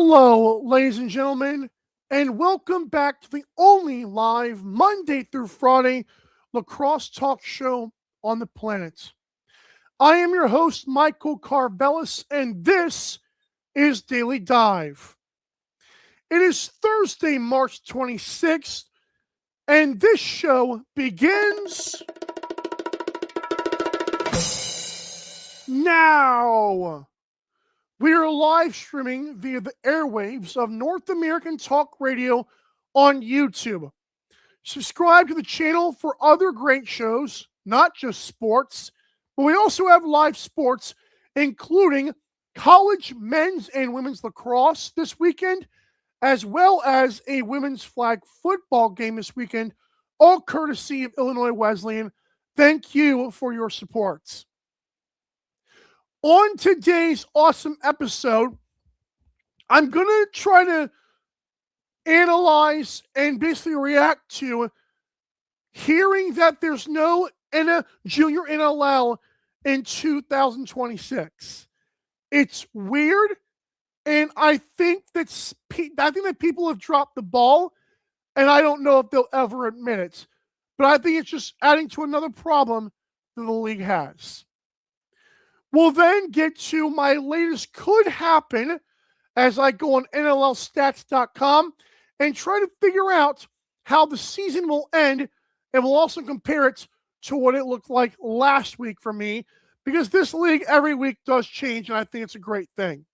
Hello, ladies and gentlemen, and welcome back to the only live Monday through Friday lacrosse talk show on the planet. I am your host, Michael Karvelis, and this is Daily Dive. It is Thursday, March 26th, and this show begins now. We are live streaming via the airwaves of North American Talk Radio on YouTube. Subscribe to the channel for other great shows, not just sports, but we also have live sports, including college men's and women's lacrosse this weekend, as well as a women's flag football game this weekend, all courtesy of Illinois Wesleyan. Thank you for your support. On today's awesome episode, I'm going to try to analyze and basically react to hearing that there's no junior NLL in 2026. It's weird, and I think that people have dropped the ball, and I don't know if they'll ever admit it. But I think it's just adding to another problem that the league has. We'll then get to my latest could happen as I go on NLLstats.com and try to figure out how the season will end, and we'll also compare it to what it looked like last week for me, because this league every week does change, and I think it's a great thing.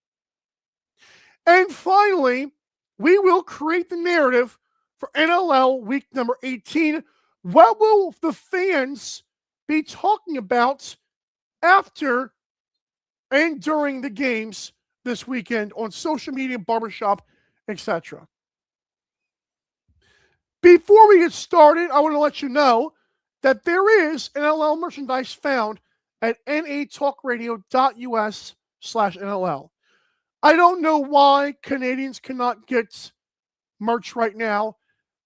And finally, we will create the narrative for NLL week number 18. What will the fans be talking about after and during the games this weekend on social media, barbershop, etc. Before we get started, I want to let you know that there is NLL merchandise found at natalkradio.us/NLL. I don't know why Canadians cannot get merch right now.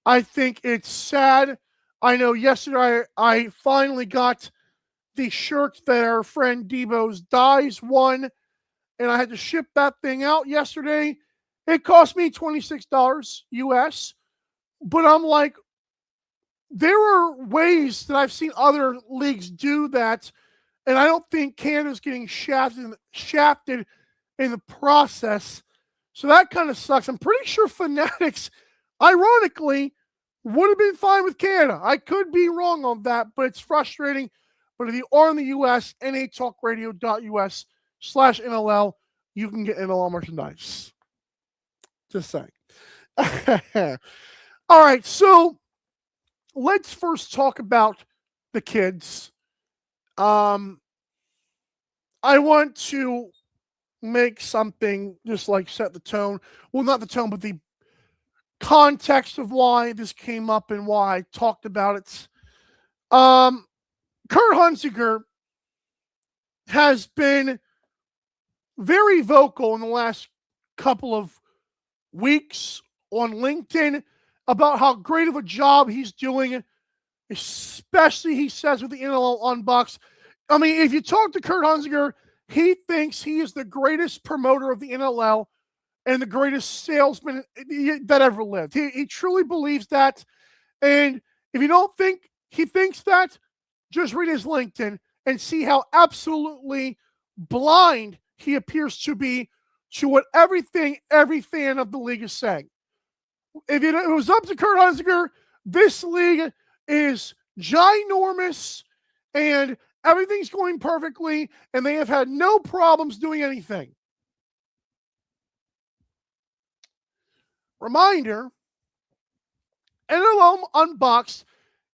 I think it's sad. I know yesterday I finally got the shirt that our friend Debo's Dies won, and I had to ship that thing out yesterday. It cost me $26 US, but I'm like, there are ways that I've seen other leagues do that, and I don't think Canada's getting shafted in the process. So that kind of sucks. I'm pretty sure Fanatics, ironically, would have been fine with Canada. I could be wrong on that, but it's frustrating. But if you are in the U.S., natalkradio.us/NLL, you can get NLL merchandise. Just saying. All right, so let's first talk about the kids. I want to make something just like set the tone. Well, not the tone, but the context of why this came up and why I talked about it. Kurt Hunziker has been very vocal in the last couple of weeks on LinkedIn about how great of a job he's doing, especially, he says, with the NLL Unbox. I mean, if you talk to Kurt Hunziker, he thinks he is the greatest promoter of the NLL and the greatest salesman that ever lived. He truly believes that. And if you don't think he thinks that, just read his LinkedIn and see how absolutely blind he appears to be to what every fan of the league is saying. If it was up to Kurt Hunziker, this league is ginormous and everything's going perfectly, and they have had no problems doing anything. Reminder, NLL Unboxed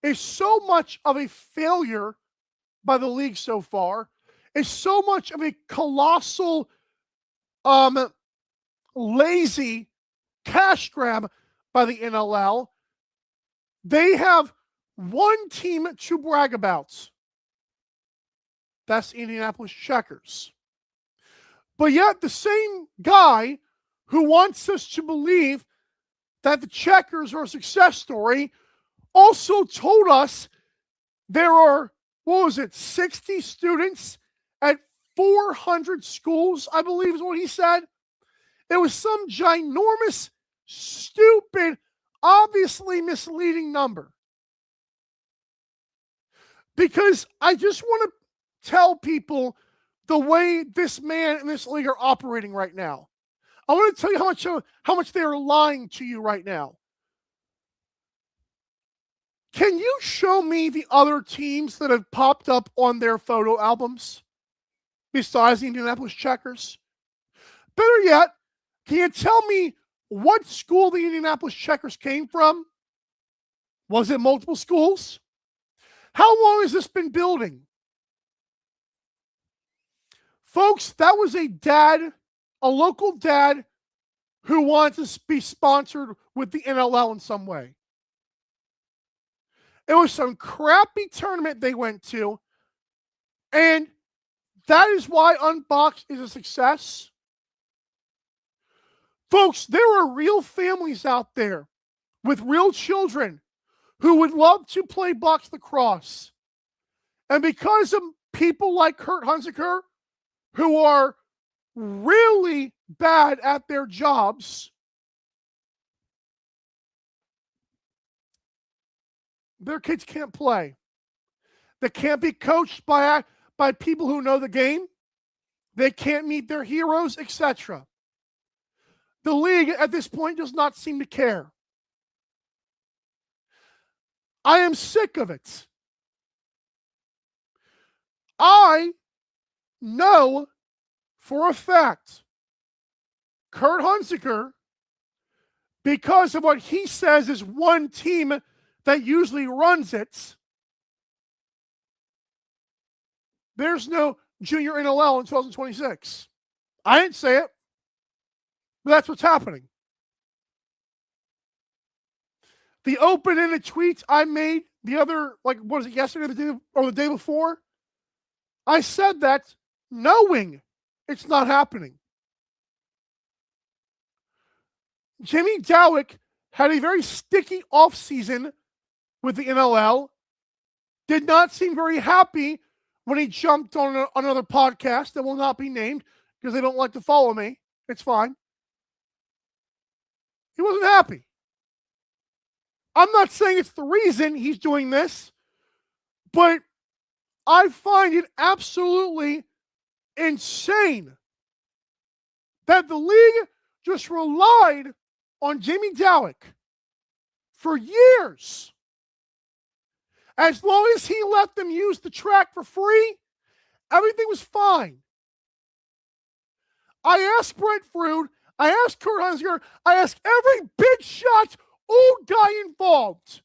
is so much of a failure by the league so far, is so much of a colossal, lazy cash grab by the NLL. They have one team to brag about. That's Indianapolis Checkers. But yet the same guy who wants us to believe that the Checkers are a success story also told us there are, 60 students at 400 schools, I believe is what he said. It was some ginormous, stupid, obviously misleading number. Because I just want to tell people the way this man and this league are operating right now. I want to tell you how much they are lying to you right now. Can you show me the other teams that have popped up on their photo albums besides the Indianapolis Checkers? Better yet, can you tell me what school the Indianapolis Checkers came from? Was it multiple schools? How long has this been building? Folks, that was a local dad who wanted to be sponsored with the NLL in some way. It was some crappy tournament they went to, and that is why Unboxed is a success. Folks, there are real families out there with real children who would love to play box lacrosse. And because of people like Kurt Hunziker, who are really bad at their jobs, their kids can't play. They can't be coached by people who know the game. They can't meet their heroes, etc. The league at this point does not seem to care. I am sick of it. I know for a fact Kurt Hunziker, because of what he says is one team that usually runs it, there's no junior NLL in 2026. I didn't say it, but that's what's happening. The open-ended tweets I made yesterday or the day before, I said that knowing it's not happening. Jimmy Dowick had a very sticky offseason with the NLL, did not seem very happy when he jumped on another podcast that will not be named because they don't like to follow me. It's fine. He wasn't happy. I'm not saying it's the reason he's doing this, but I find it absolutely insane that the league just relied on Jimmy Dowick for years. As long as he let them use the track for free, everything was fine. I asked Brent Frood, I asked Kurt Hunziker, I asked every big shot old guy involved,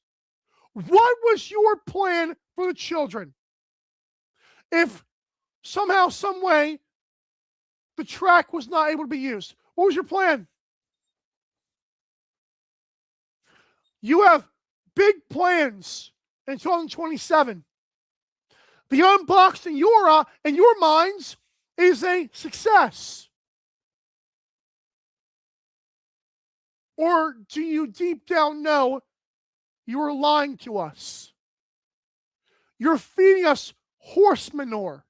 what was your plan for the children? If somehow, some way, the track was not able to be used, what was your plan? You have big plans in 2027. The Unboxed in your minds is a success. Or do you deep down know you are lying to us? You're feeding us horse manure.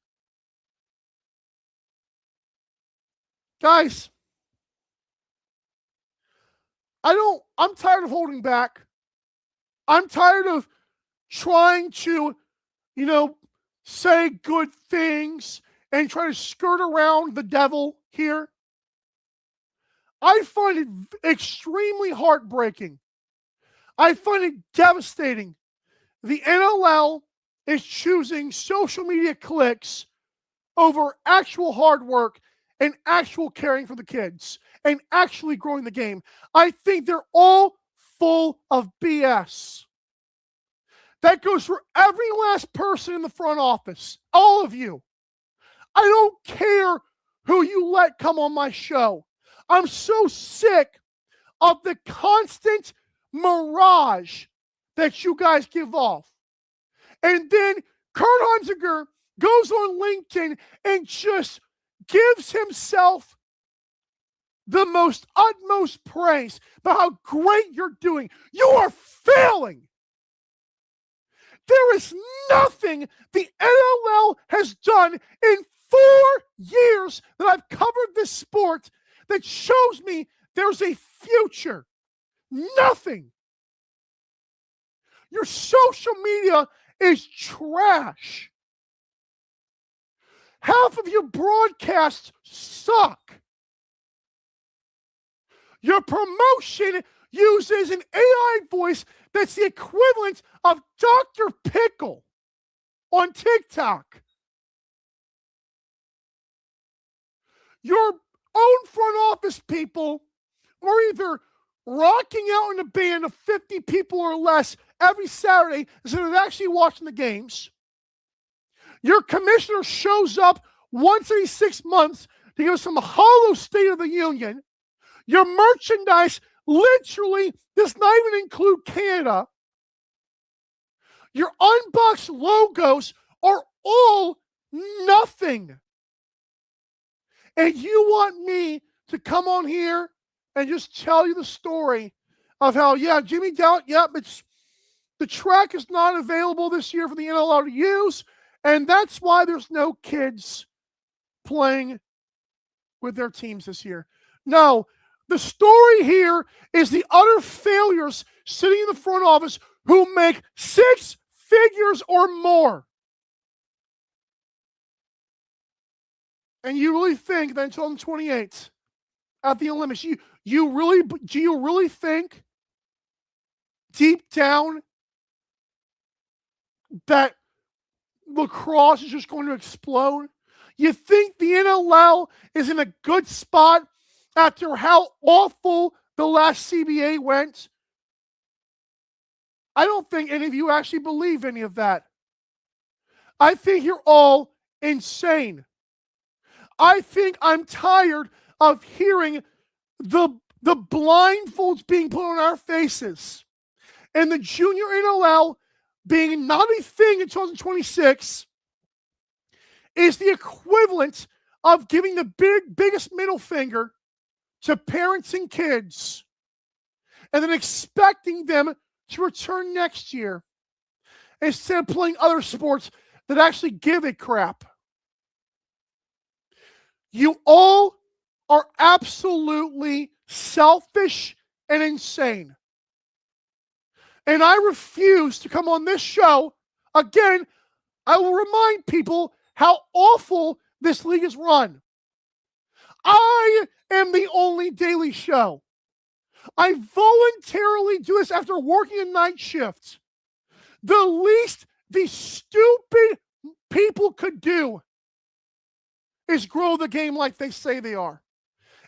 Guys, I'm tired of holding back. I'm tired of trying to, say good things and try to skirt around the devil here. I find it extremely heartbreaking. I find it devastating. The NLL is choosing social media clicks over actual hard work and actual caring for the kids and actually growing the game. I think they're all full of BS. That goes for every last person in the front office. All of you. I don't care who you let come on my show. I'm so sick of the constant mirage that you guys give off. And then Kurt Hunziker goes on LinkedIn and just gives himself the utmost praise about how great you're doing. You are failing. There is nothing the NLL has done in 4 years that I've covered this sport that shows me there's a future. Nothing. Your social media is trash. Half of your broadcasts suck. Your promotion uses an AI voice that's the equivalent of Dr. Pickle on TikTok. Your own front office people are either rocking out in a band of 50 people or less every Saturday instead of actually watching the games. Your commissioner shows up once every 6 months to give us some hollow State of the Union. Your merchandise literally does not even include Canada. Your unboxed logos are all nothing. And you want me to come on here and just tell you the story of how, yeah, Jimmy Dowd, yep, the track is not available this year for the NLL to use, and that's why there's no kids playing with their teams this year. No, the story here is the utter failures sitting in the front office who make 6 figures or more. And you really think that until the 28th at the Olympics, do you really think deep down that lacrosse is just going to explode? You think the NLL is in a good spot after how awful the last CBA went? I don't think any of you actually believe any of that. I think you're all insane. I think I'm tired of hearing the blindfolds being put on our faces and the junior NLL being not a thing in 2026 is the equivalent of giving the biggest middle finger to parents and kids and then expecting them to return next year instead of playing other sports that actually give a crap. You all are absolutely selfish and insane. And I refuse to come on this show. Again, I will remind people how awful this league is run. I am the only daily show. I voluntarily do this after working a night shift. The least these stupid people could do is grow the game like they say they are.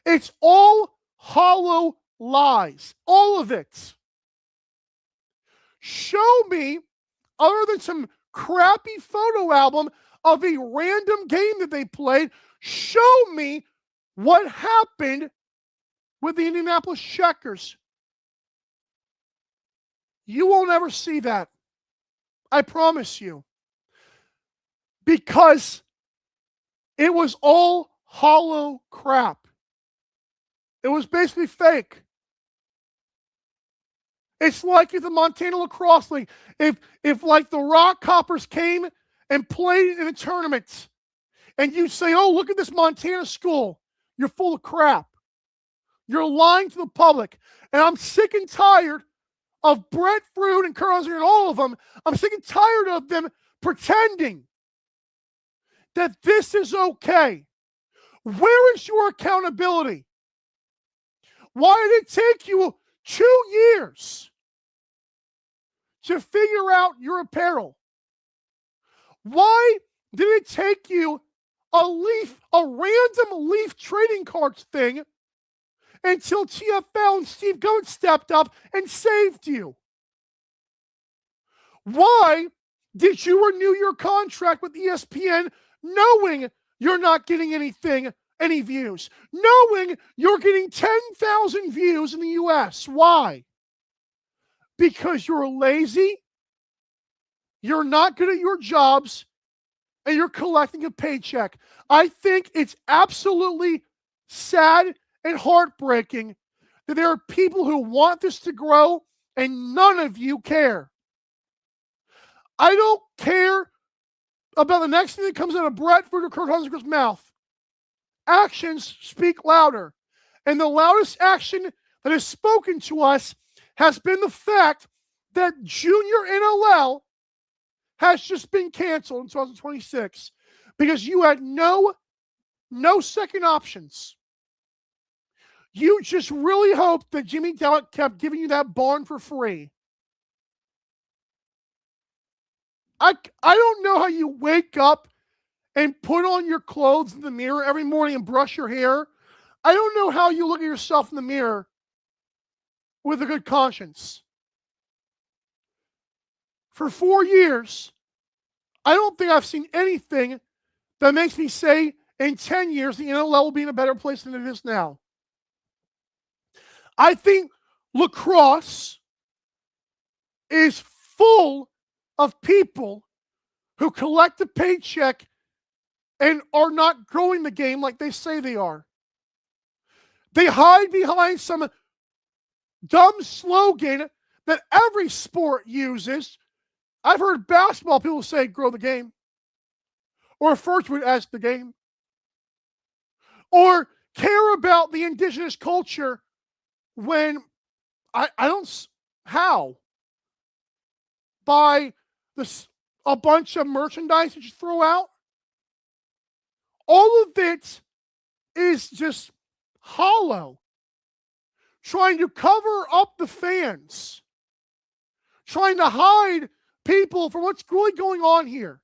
It's all hollow lies. All of it. Show me, other than some crappy photo album of a random game that they played, show me what happened with the Indianapolis Checkers. You won't ever see that. I promise you. Because it was all hollow crap. It was basically fake. It's like if the Montana Lacrosse League, if like the Rock Coppers came and played in a tournament, and you say, oh, look at this Montana school, you're full of crap. You're lying to the public. And I'm sick and tired of Brett Fruit and Kurt Hunter and all of them. I'm sick and tired of them pretending that this is okay. Where is your accountability? Why did it take you 2 years to figure out your apparel? Why did it take you a random Leaf trading cards thing until TFL and Steve Goetz stepped up and saved you? Why did you renew your contract with ESPN knowing you're not getting any views, knowing you're getting 10,000 views in the US? Why? Because you're lazy, you're not good at your jobs, and you're collecting a paycheck. I think it's absolutely sad and heartbreaking that there are people who want this to grow and none of you care. I don't care about the next thing that comes out of Brett Fruit or Kurt Hunziker's mouth. Actions speak louder. And the loudest action that has spoken to us has been the fact that junior NLL has just been canceled in 2026 because you had no second options. You just really hoped that Jimmy Dallett kept giving you that barn for free. I don't know how you wake up and put on your clothes in the mirror every morning and brush your hair. I don't know how you look at yourself in the mirror with a good conscience. For 4 years, I don't think I've seen anything that makes me say in 10 years the NLL will be in a better place than it is now. I think lacrosse is full of people who collect a paycheck and are not growing the game like they say they are. They hide behind some dumb slogan that every sport uses. I've heard basketball people say, grow the game, or refer to it as the game, or care about the indigenous culture when I don't, how? By a bunch of merchandise that you throw out? All of it is just hollow, trying to cover up the fans, trying to hide people from what's really going on here.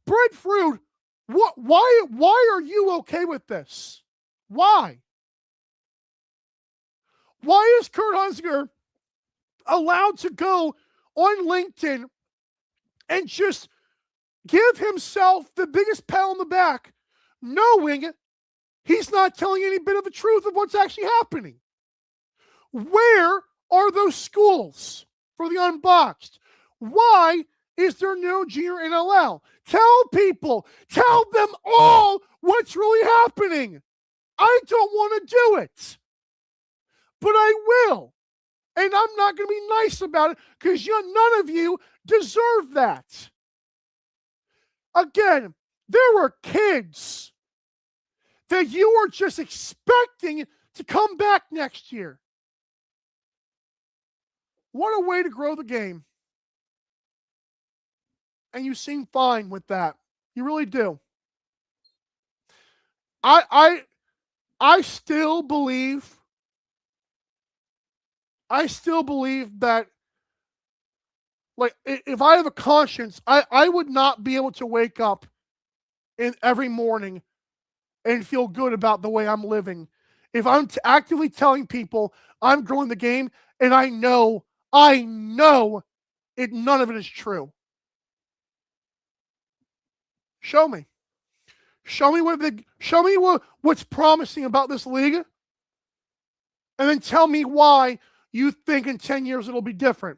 Breadfruit, why are you okay with this? Why? Why is Kurt Hunziker allowed to go on LinkedIn and just give himself the biggest pat on the back, knowing he's not telling any bit of the truth of what's actually happening? Where are those schools for the unboxed? Why is there no junior NLL? Tell people, tell them all what's really happening. I don't want to do it, but I will. And I'm not going to be nice about it because none of you deserve that. Again, there were kids that you were just expecting to come back next year. What a way to grow the game. And you seem fine with that. You really do. I still believe that, like, if I have a conscience, I would not be able to wake up every morning and feel good about the way I'm living. If I'm actively telling people I'm growing the game and I know it, none of it is true. Show me. Show me what's promising about this league, and then tell me why you think in 10 years it'll be different.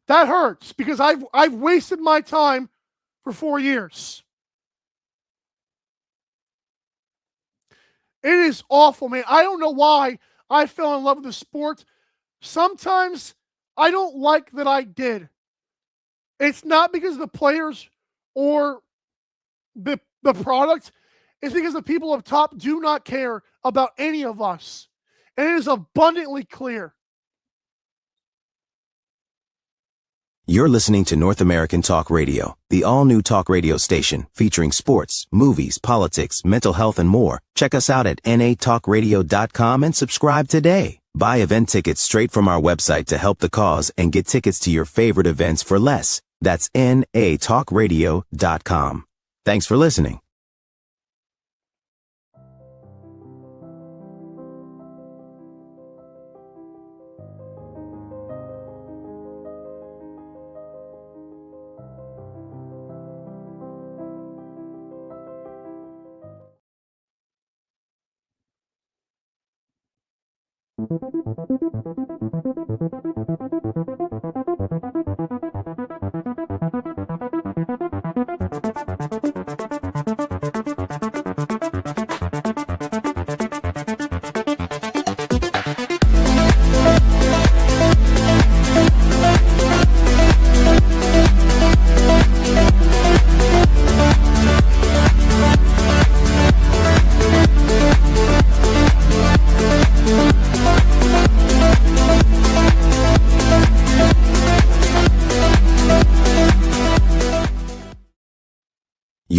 That hurts because I've wasted my time for 4 years. It is awful, man. I don't know why I fell in love with the sport. Sometimes I don't like that I did. It's not because of the players or the product. It's because the people up top do not care about any of us. And it is abundantly clear. You're listening to North American Talk Radio, the all-new talk radio station featuring sports, movies, politics, mental health, and more. Check us out at natalkradio.com and subscribe today. Buy event tickets straight from our website to help the cause and get tickets to your favorite events for less. That's natalkradio.com. Thanks for listening.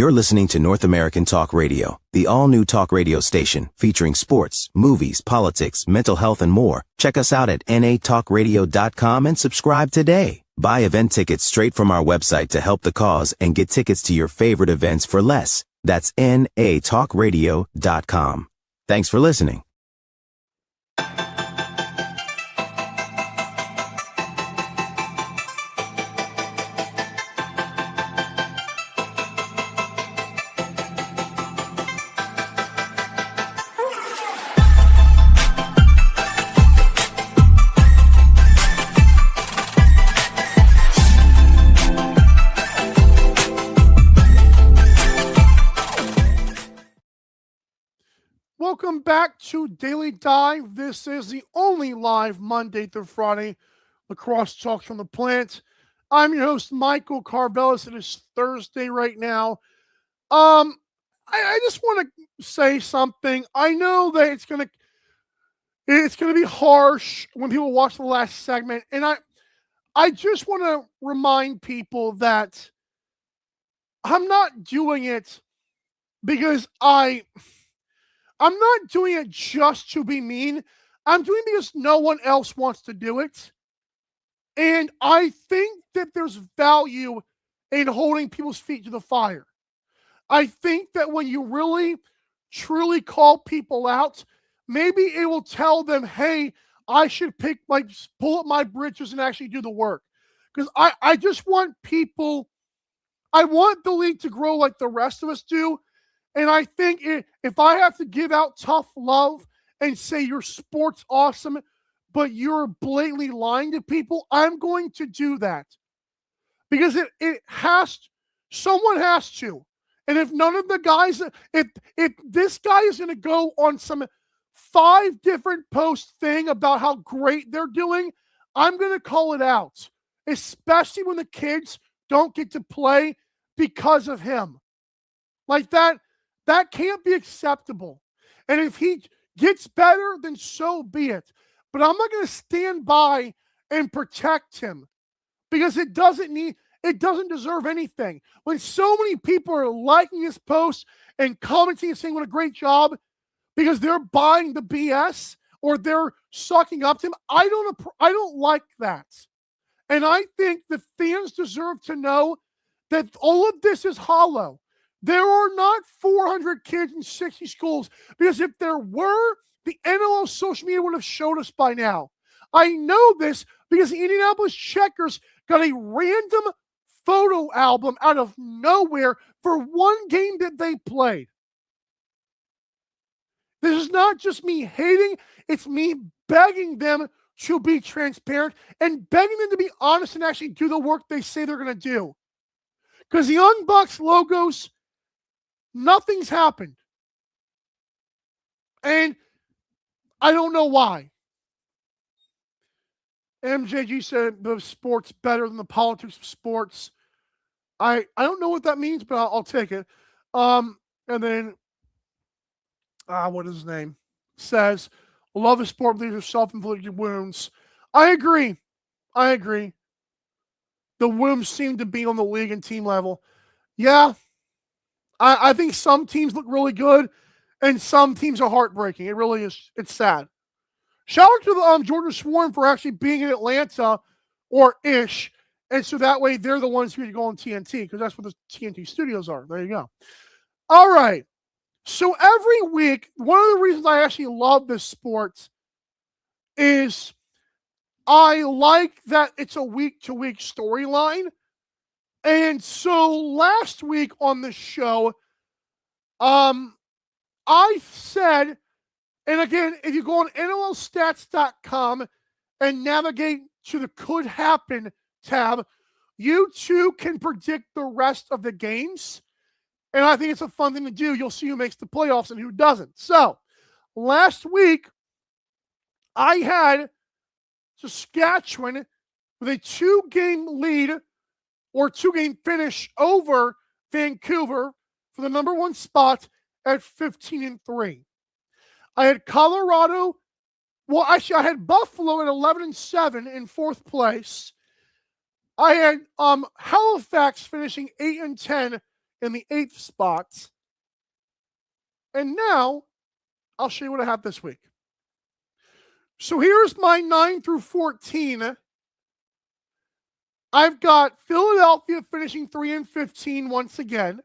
You're listening to North American Talk Radio, the all-new talk radio station featuring sports, movies, politics, mental health, and more. Check us out at natalkradio.com and subscribe today. Buy event tickets straight from our website to help the cause and get tickets to your favorite events for less. That's natalkradio.com. Thanks for listening. Welcome back to Daily Dive. This is the only live Monday through Friday lacrosse talk from the plant. I'm your host, Michael Karvelis. It is Thursday right now. I just want to say something. I know that it's gonna be harsh when people watch the last segment, and I just want to remind people that I'm not doing it because I'm not doing it just to be mean. I'm doing it because no one else wants to do it. And I think that there's value in holding people's feet to the fire. I think that when you really, truly call people out, maybe it will tell them, hey, I should pull up my britches and actually do the work. Because I just want people, I want the league to grow like the rest of us do. And I think if I have to give out tough love and say your sport's awesome, but you're blatantly lying to people, I'm going to do that. Because someone has to. And if none of the guys, if this guy is going to go on some 5 different post thing about how great they're doing, I'm going to call it out. Especially when the kids don't get to play because of him. Like that can't be acceptable. And if he gets better, then so be it. But I'm not going to stand by and protect him because it doesn't deserve anything. When so many people are liking his posts and commenting and saying what a great job because they're buying the BS or they're sucking up to him, I don't like that. And I think the fans deserve to know that all of this is hollow. There are not 400 kids in 60 schools because if there were, the NLL social media would have showed us by now. I know this because the Indianapolis Checkers got a random photo album out of nowhere for one game that they played. This is not just me hating, it's me begging them to be transparent and begging them to be honest and actually do the work they say they're going to do. Because the unboxed logos, nothing's happened. And I don't know why. MJG said the sport's better than the politics of sports. I don't know what that means, but I'll take it. And then, what is his name? Says, love is sport, but these are self-inflicted wounds. I agree. The wounds seem to be on the league and team level. Yeah. I think some teams look really good and some teams are heartbreaking. It really is. It's sad. Shout out to the Georgia Swarm for actually being in Atlanta or ish. And so that way they're the ones who go on TNT because that's what the TNT studios are. There you go. All right. So every week, one of the reasons I actually love this sport is I like that it's a week-to-week storyline. And so last week on the show, I said, and again, if you go on NLLstats.com and navigate to the Could Happen tab, you too can predict the rest of the games. And I think it's a fun thing to do. You'll see who makes the playoffs and who doesn't. So, last week, I had Saskatchewan with a 2-game lead or 2-game finish over Vancouver for the number 1 spot at 15-3. I had Colorado. Well, actually, I had Buffalo at 11-7 in 4th place. I had Halifax finishing 8-10 in the 8th spot. And now I'll show you what I have this week. So here's my 9 through 14. I've got Philadelphia finishing 3-15 once again.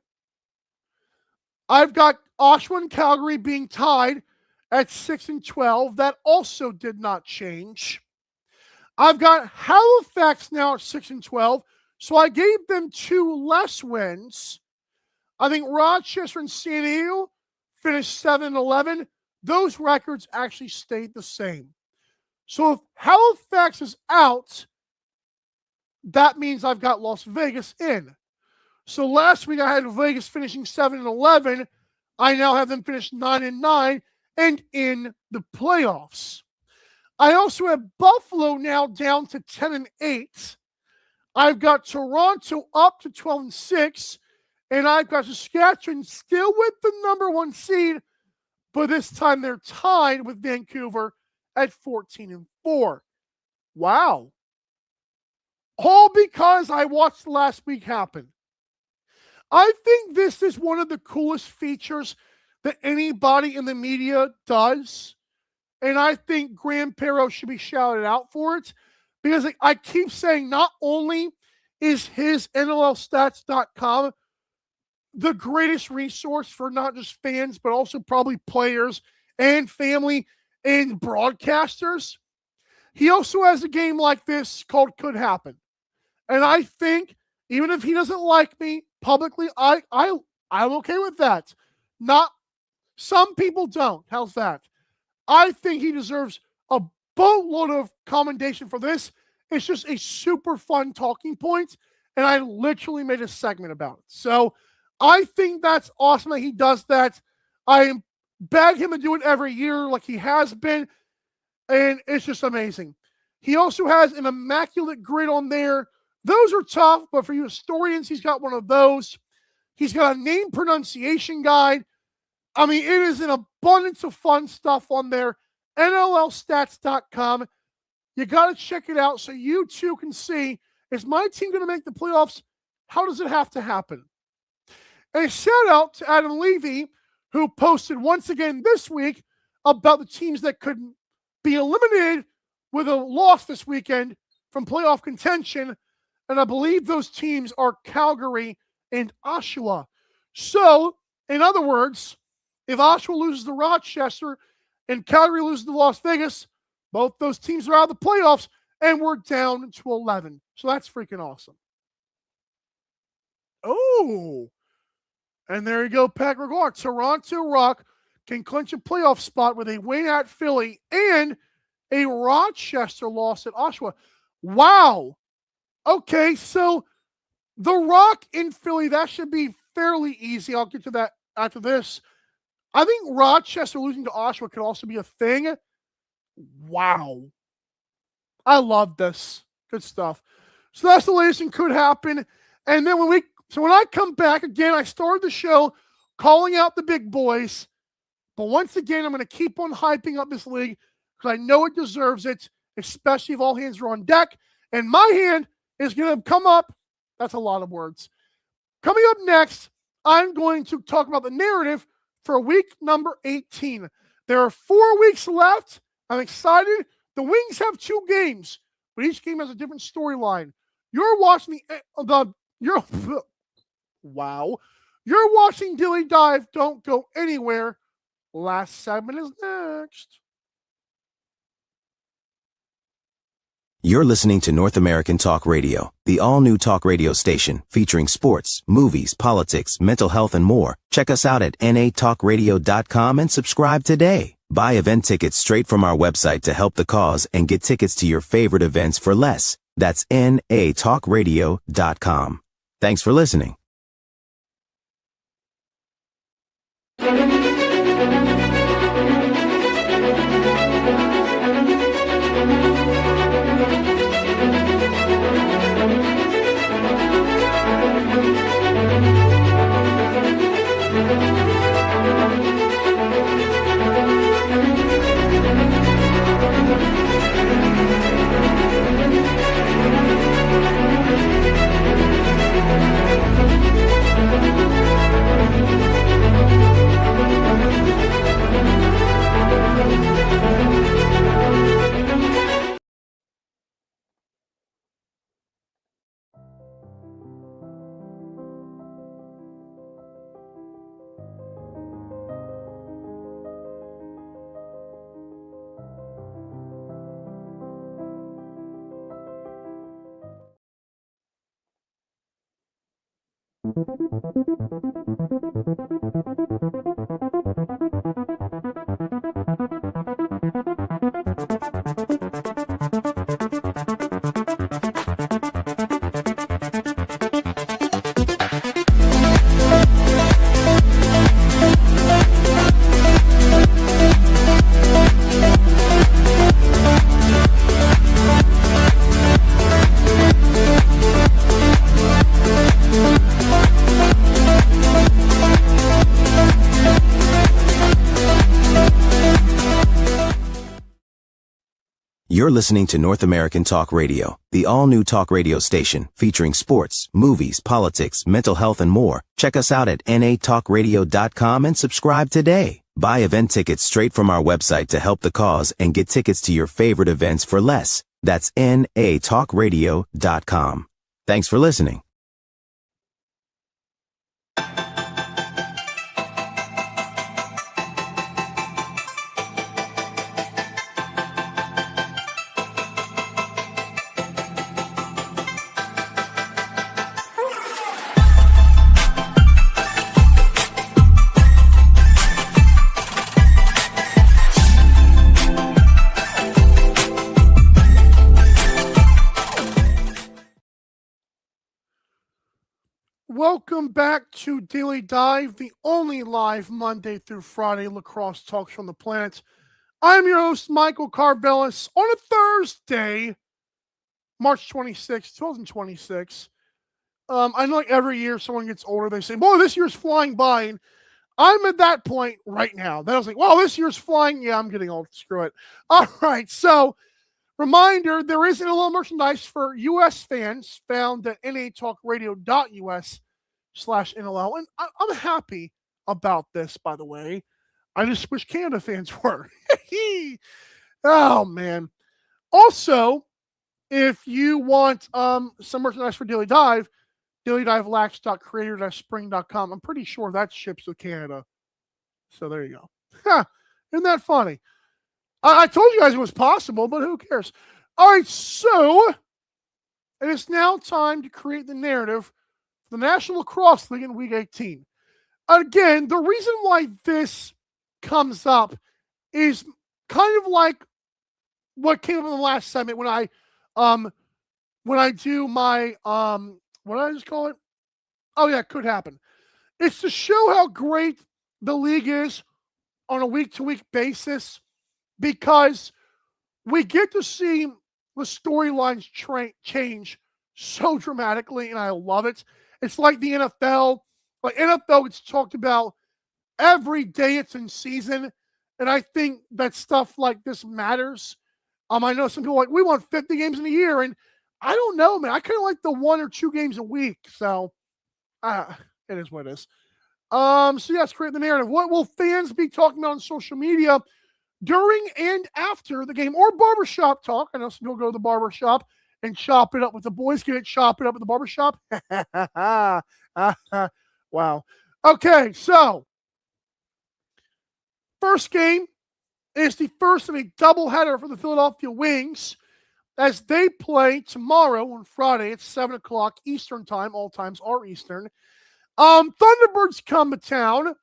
I've got Oshawa and Calgary being tied at 6-12. That also did not change. I've got Halifax now at 6-12. So I gave them 2 less wins. I think Rochester and San Diego finished 7-11. Those records actually stayed the same. So if Halifax is out, that means I've got Las Vegas in. So last week I had Vegas finishing 7-11. I now have them finish 9-9 and in the playoffs. I also have Buffalo now down to 10-8. I've got Toronto up to 12-6. And I've got Saskatchewan still with the number 1 seed, but this time they're tied with Vancouver at 14-4. Wow. All because I watched last week happen. I think this is one of the coolest features that anybody in the media does. And I think Graham Perro should be shouted out for it. Because I keep saying not only is his NLLstats.com the greatest resource for not just fans, but also probably players and family and broadcasters, he also has a game like this called Could Happen. And I think, even if he doesn't like me publicly, I'm okay with that. Not some people don't. How's that? I think he deserves a boatload of commendation for this. It's just a super fun talking point, and I literally made a segment about it. So I think that's awesome that he does that. I beg him to do it every year like he has been, and it's just amazing. He also has an immaculate grid on there. Those are tough, but for you historians, he's got one of those. He's got a name pronunciation guide. I mean, it is an abundance of fun stuff on there. NLLstats.com. You got to check it out so you too can see, is my team going to make the playoffs? How does it have to happen? And a shout out to Adam Levy, who posted once again this week about the teams that could be eliminated with a loss this weekend from playoff contention. And I believe those teams are Calgary and Oshawa. So, in other words, if Oshawa loses to Rochester and Calgary loses to Las Vegas, both those teams are out of the playoffs, and we're down to 11. So that's freaking awesome. Oh, and there you go, Pat Gregoire. Toronto Rock can clinch a playoff spot with a win at Philly and a Rochester loss at Oshawa. Wow. Okay, so the Rock in Philly, that should be fairly easy. I'll get to that after this. I think Rochester losing to Oshawa could also be a thing. Wow. I love this. Good stuff. So that's the latest and could happen. And then when I come back again, I started the show calling out the big boys. But once again, I'm going to keep on hyping up this league because I know it deserves it, especially if all hands are on deck. And my hand is going to come up. That's a lot of words. Coming up next, I'm going to talk about the narrative for week number 18. There are 4 weeks left. I'm excited. The Wings have 2 games, but each game has a different storyline. You're watching You're watching Dilly Dive. Don't go anywhere. Last segment is next. You're listening to North American Talk Radio, the all-new talk radio station featuring sports, movies, politics, mental health, and more. Check us out at natalkradio.com and subscribe today. Buy event tickets straight from our website to help the cause and get tickets to your favorite events for less. That's natalkradio.com. Thanks for listening. You're listening to North American Talk Radio, the all-new talk radio station featuring sports, movies, politics, mental health, and more. Check us out at natalkradio.com and subscribe today. Buy event tickets straight from our website to help the cause and get tickets to your favorite events for less. That's natalkradio.com. Thanks for listening. Welcome back to Daily Dive, the only live Monday through Friday lacrosse talk show on the planet. I'm your host, Michael Karvelis, on a Thursday, March 26, 2026. I know like every year someone gets older, they say, boy, this year's flying by, and I'm at that point right now. Then I was like, wow, this year's flying. Yeah, I'm getting old. Screw it. All right, so reminder, there is NLL merchandise for U.S. fans found at natalkradio.us/NLL. And I'm happy about this, by the way. I just wish Canada fans were. Oh, man. Also, if you want some merchandise for Daily Dive, dailydivelacks.creator-spring.com. I'm pretty sure that ships to Canada. So there you go. Isn't that funny? I told you guys it was possible, but who cares? All right, so it is now time to create the narrative for the National Lacrosse League in Week 18. Again, the reason why this comes up is kind of like what came up in the last segment when I do my what did I just call it? Oh yeah, could happen. It's to show how great the league is on a week-to-week basis, because we get to see the storylines change so dramatically, and I love it. It's like the NFL. Like NFL, it's talked about every day it's in season, and I think that stuff like this matters. I know some people are like, we want 50 games in a year, and I don't know, man. I kind of like the 1 or 2 games a week, so it is what it is. So yes, create the narrative. What will fans be talking about on social media during and after the game, or barbershop talk? I know some people go to the barbershop and chop it up with the boys. Get it, chop it up at the barbershop. Wow. Okay, so first game is the first of a doubleheader for the Philadelphia Wings as they play tomorrow on Friday at 7 o'clock Eastern time. All times are Eastern. Thunderbirds come to town.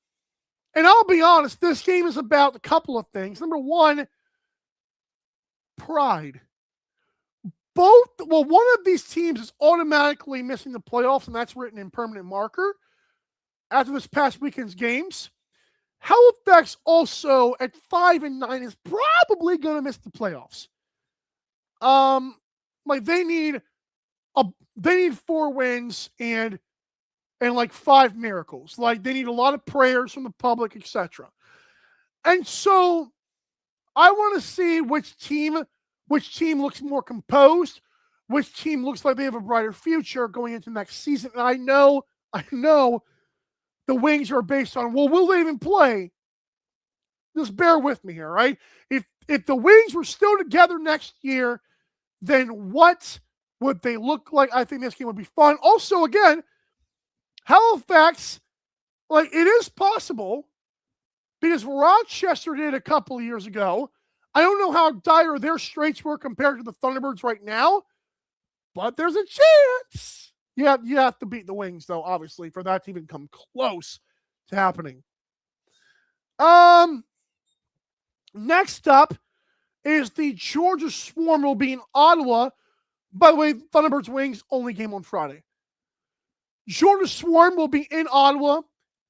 And I'll be honest, this game is about a couple of things. Number one, pride. One of these teams is automatically missing the playoffs, and that's written in permanent marker after this past weekend's games. Halifax also at 5-9 is probably going to miss the playoffs. They need 4 wins and like 5 miracles. Like, they need a lot of prayers from the public, etc. And so I want to see which team looks more composed, which team looks like they have a brighter future going into next season. And I know the Wings are based on, well, will they even play? Just bear with me here, right? If the Wings were still together next year, then what would they look like? I think this game would be fun. Also, again, Halifax, like, it is possible, because Rochester did a couple of years ago. I don't know how dire their straits were compared to the Thunderbirds right now, but there's a chance You have to beat the Wings, though, obviously, for that to even come close to happening. Next up is the Georgia Swarm will be in Ottawa. By the way, Thunderbirds Wings only game on Friday. Georgia Swarm will be in Ottawa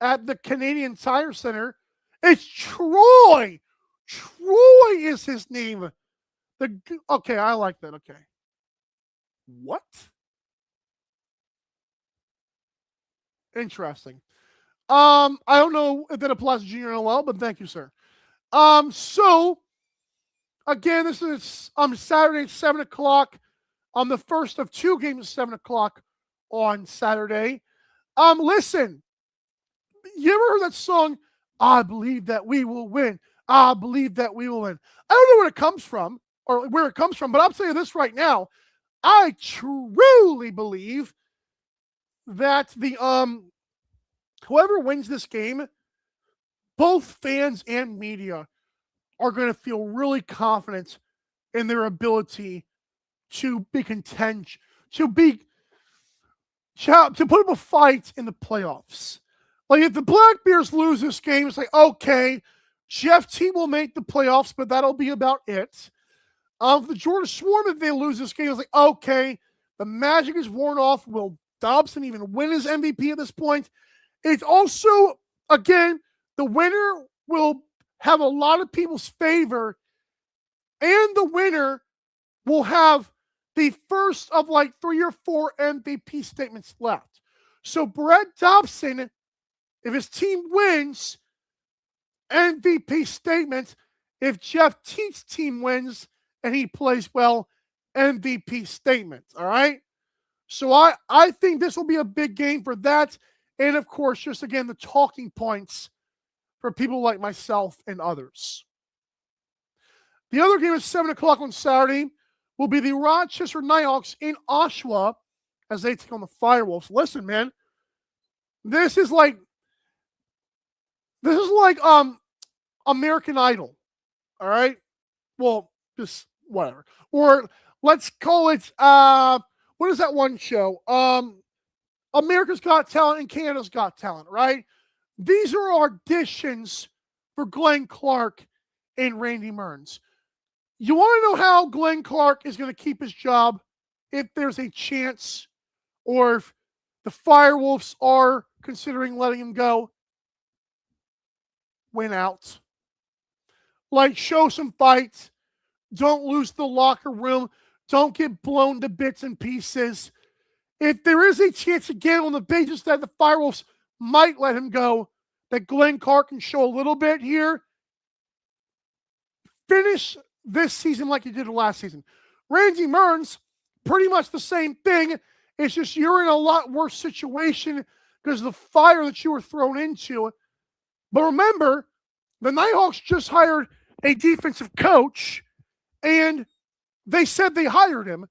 at the Canadian Tire Center. It's Troy. Troy is his name. Okay, I like that. Okay. What? Interesting. I don't know if that applies to junior NLL, but thank you, sir. So again, this is Saturday, 7 o'clock. The first of two games at 7 o'clock on Saturday. Listen, you ever heard that song, I believe that we will win. I believe that we will win. I don't know where it comes from or where it comes from, but I'll tell you this right now. I truly believe that the whoever wins this game, both fans and media are going to feel really confident in their ability to be content, to put up a fight in the playoffs. Like, if the Black Bears lose this game, it's like, okay, Jeff T will make the playoffs, but that'll be about it. If the Georgia Swarm, if they lose this game, it's like, okay, the magic is worn off. Will Dobson even win his MVP at this point? It's also, again, the winner will have a lot of people's favor, and the winner will have the first of like 3 or 4 MVP statements left. So Brett Dobson, if his team wins, MVP statement. If Jeff Teat's team wins and he plays well, MVP statement. All right? So I think this will be a big game for that. And, of course, just, again, the talking points for people like myself and others. The other game at 7 o'clock on Saturday will be the Rochester Nighthawks in Oshawa as they take on the Firewolves. Listen, man, this is like American Idol. All right? Well, just whatever. Or let's call it what is that one show? America's Got Talent and Canada's Got Talent, right? These are auditions for Glenn Clark and Randy Mearns. You want to know how Glenn Clark is going to keep his job if there's a chance, or if the Firewolves are considering letting him go? Win out. Like, show some fights. Don't lose the locker room. Don't get blown to bits and pieces. If there is a chance again on the basis that the Firewolves might let him go, that Glenn Clark can show a little bit here, finish this season like you did last season. Randy Mearns, pretty much the same thing. It's just you're in a lot worse situation because of the fire that you were thrown into. But remember, the Nighthawks just hired a defensive coach, and they said they hired him,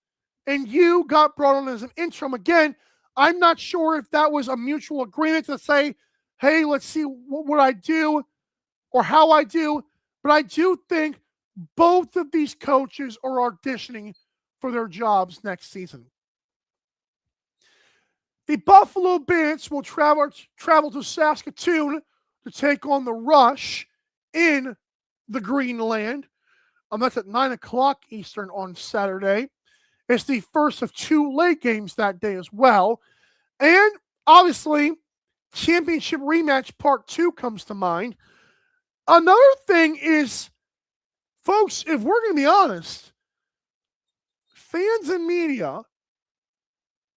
and you got brought on as an interim. Again, I'm not sure if that was a mutual agreement to say, hey, let's see what I do or how I do. But I do think both of these coaches are auditioning for their jobs next season. The Buffalo Bandits will travel to Saskatoon to take on the Rush in the Greenland. That's at 9 o'clock Eastern on Saturday. It's the first of 2 late games that day as well. And obviously, championship rematch part 2 comes to mind. Another thing is, folks, if we're going to be honest, fans and media,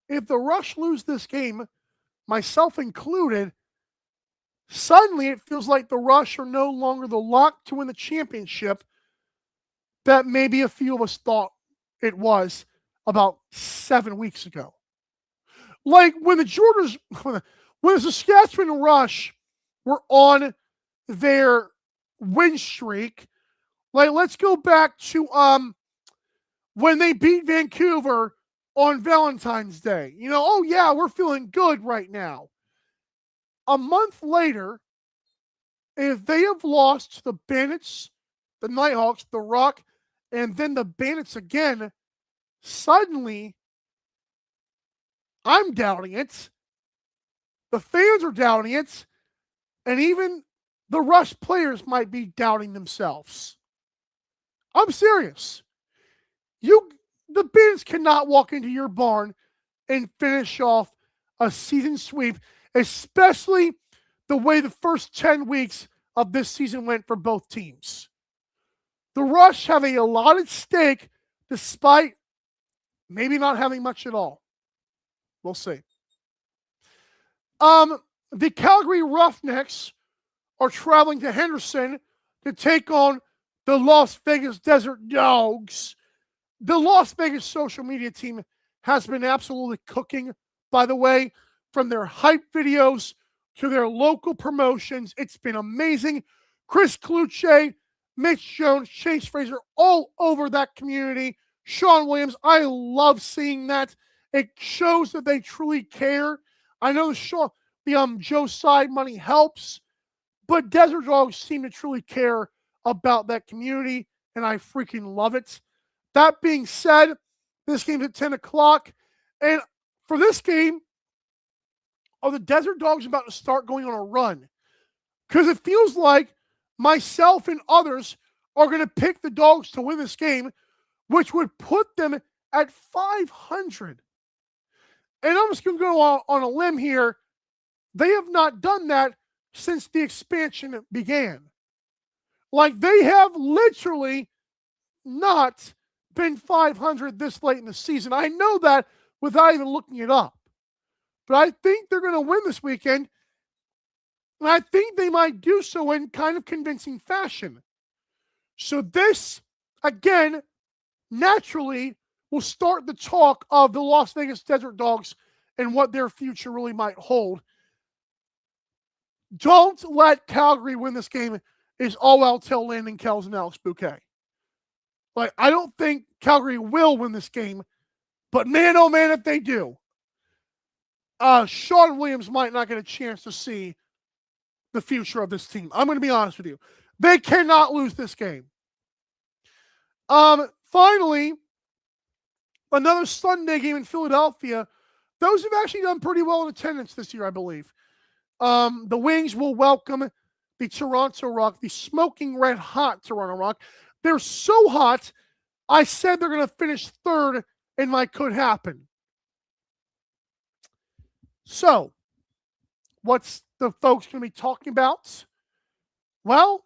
if the Rush lose this game, myself included, suddenly it feels like the Rush are no longer the lock to win the championship that maybe a few of us thought it was about 7 weeks ago. Like when the Saskatchewan Rush were on their win streak, like let's go back to when they beat Vancouver on Valentine's Day. You know, oh yeah, we're feeling good right now. A month later, if they have lost to the Bandits, the Nighthawks, the Rock, and then the Bandits again, suddenly I'm doubting it. The fans are doubting it. And even the Rush players might be doubting themselves. I'm serious. The Bins cannot walk into your barn and finish off a season sweep, especially the way the first 10 weeks of this season went for both teams. The Rush have a lot at stake despite maybe not having much at all. We'll see. The Calgary Roughnecks are traveling to Henderson to take on the Las Vegas Desert Dogs. The Las Vegas social media team has been absolutely cooking, by the way, from their hype videos to their local promotions. It's been amazing. Chris Kluche, Mitch Jones, Chase Fraser, all over that community. Sean Williams, I love seeing that. It shows that they truly care. I know the Joe Side money helps, but Desert Dogs seem to truly care about that community, and I freaking love it. That being said, this game's at 10 o'clock, and for this game, are the Desert Dogs about to start going on a run? Because it feels like myself and others are going to pick the Dogs to win this game, which would put them at 500. And I'm just going to go on a limb here. They have not done that since the expansion began. Like, they have literally not been 500 this late in the season. I know that without even looking it up. But I think they're going to win this weekend. And I think they might do so in kind of convincing fashion. So this, again, naturally will start the talk of the Las Vegas Desert Dogs and what their future really might hold. Don't let Calgary win this game is all I'll tell Landon Kells and Alex Bouquet. Like, I don't think Calgary will win this game, but man, oh man, if they do, Sean Williams might not get a chance to see the future of this team. I'm going to be honest with you. They cannot lose this game. Finally, another Sunday game in Philadelphia. Those have actually done pretty well in attendance this year, I believe. The Wings will welcome the Toronto Rock, the smoking red hot Toronto Rock. They're so hot, I said they're going to finish third and like could happen. So, what's the folks going to be talking about? Well,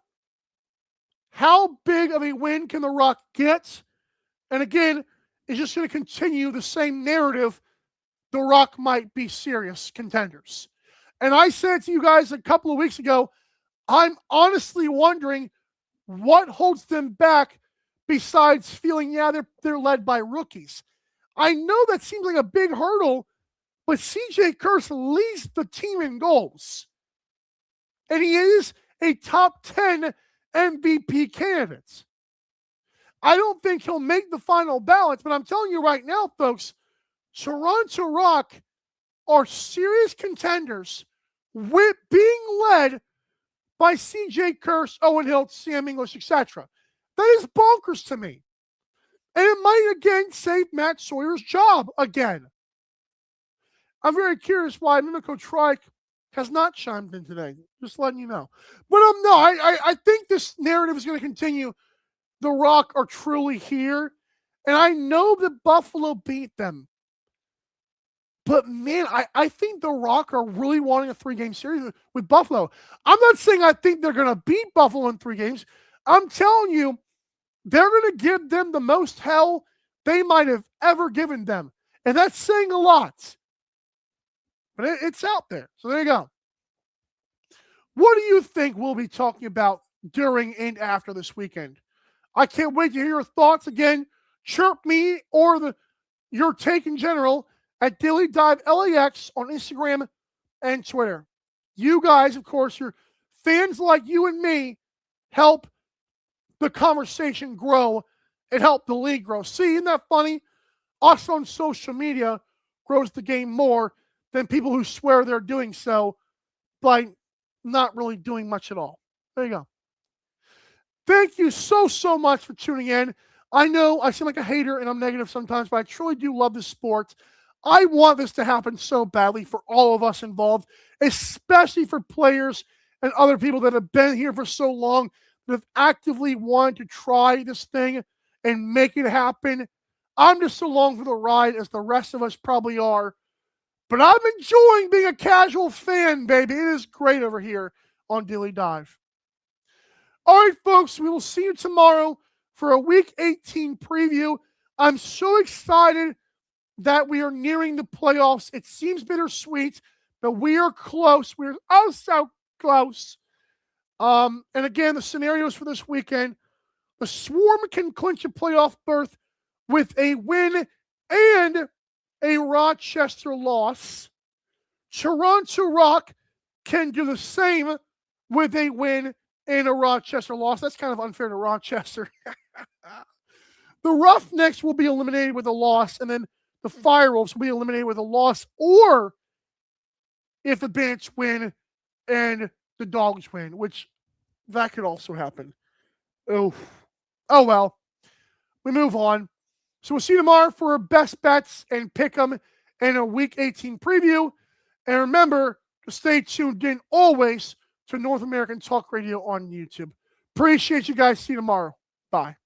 how big of a win can the Rock get? And again, it's just going to continue the same narrative. The Rock might be serious contenders. And I said to you guys a couple of weeks ago, I'm honestly wondering what holds them back besides feeling, they're led by rookies. I know that seems like a big hurdle, but CJ Kurse leads the team in goals. And he is a top 10 MVP candidate. I don't think he'll make the final ballots, but I'm telling you right now, folks, Toronto Rock are serious contenders with being led by CJ Kurse, Owen Hilt, Sam English, etc. That is bonkers to me. And it might again save Matt Sawyer's job again. I'm very curious why Mimico Trike has not chimed in today. Just letting you know. But no, I think this narrative is going to continue. The Rock are truly here. And I know that Buffalo beat them. But man, I think the Rock are really wanting a 3-game series with Buffalo. I'm not saying I think they're going to beat Buffalo in 3 games. I'm telling you, they're going to give them the most hell they might have ever given them. And that's saying a lot. But it's out there. So there you go. What do you think we'll be talking about during and after this weekend? I can't wait to hear your thoughts. Again, chirp me or your take in general at Daily Dive LAX on Instagram and Twitter. You guys, of course, your fans like you and me, help the conversation grow and help the league grow. See, isn't that funny? Us on social media grows the game more than people who swear they're doing so by not really doing much at all. There you go. Thank you so much for tuning in. I know I seem like a hater and I'm negative sometimes, but I truly do love this sport. I want this to happen so badly for all of us involved, especially for players and other people that have been here for so long, that have actively wanted to try this thing and make it happen. I'm just along for the ride, as the rest of us probably are. But I'm enjoying being a casual fan, baby. It is great over here on Daily Dive. All right, folks, we will see you tomorrow for a Week 18 preview. I'm so excited that we are nearing the playoffs. It seems bittersweet, but we are close. We're oh so close. And again, the scenarios for this weekend: the Swarm can clinch a playoff berth with a win and a Rochester loss. Toronto Rock can do the same with a win and a Rochester loss. That's kind of unfair to Rochester. The Roughnecks will be eliminated with a loss, and then the Firewolves will be eliminated with a loss, or if the Bandits win and the Dogs win, which that could also happen. Oh well. We move on. So we'll see you tomorrow for best bets and pick 'em and a Week 18 preview. And remember to stay tuned in always to North American Talk Radio on YouTube. Appreciate you guys. See you tomorrow. Bye.